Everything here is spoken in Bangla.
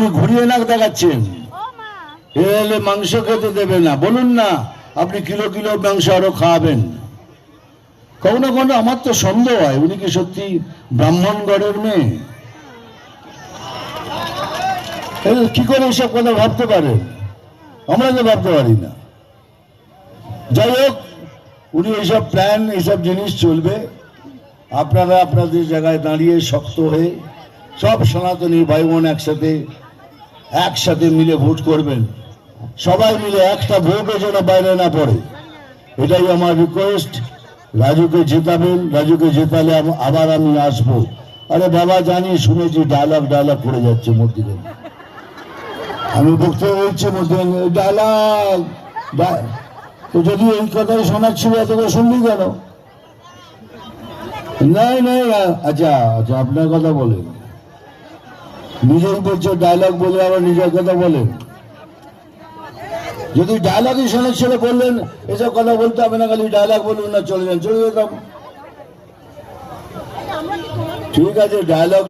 আপনি ঘুরিয়ে নাক দেখাচ্ছেন। এলে মাংস খেতে দেবে না, বলুন না আপনি কিলো কিলো মাংস আরো খাওয়াবেন। কখনো কখনো আমার তো সন্দেহ হয় উনি কি সত্যি ব্রাহ্মণগড়ের মেয়ে? কি করে এসব কথা ভাবতে পারেন? আমরা তো ভাবতে পারি না। যাই হোক, উনি এইসব প্ল্যান, এইসব জিনিস চলবে। আপনারা আপনাদের জায়গায় দাঁড়িয়ে শক্ত হয়ে সব সনাতনী ভাই বোন একসাথে মিলে ভোট করবেন। সবাই মিলে একটা ভোটও যেন বাইরে না পড়ে, এটাই আমার রিকোয়েস্ট। রাজুকে জেতাবেন, রাজুকে জেতালে আবার আমি আসবো। আরে বাবা, জানি শুনেছি ডায়লগ করে যাচ্ছে মধ্যে, আমি বক্তব্য বলছি মধ্যে ডায়লগ। তো যদি এই কথাই শোনার ছিল এত করে শুনবি কেন? নাই নাই, আচ্ছা আচ্ছা, আপনার কথা বলেন। নিজেই বলছে ডায়লগ বলে আবার নিজের কথা বলেন। যদি ডায়লগই শোনার ছিল বললেন এসব কথা বলতে হবে না, খালি ডায়লগ বলুন না, চলে যেতাম। ঠিক আছে, ডায়লগ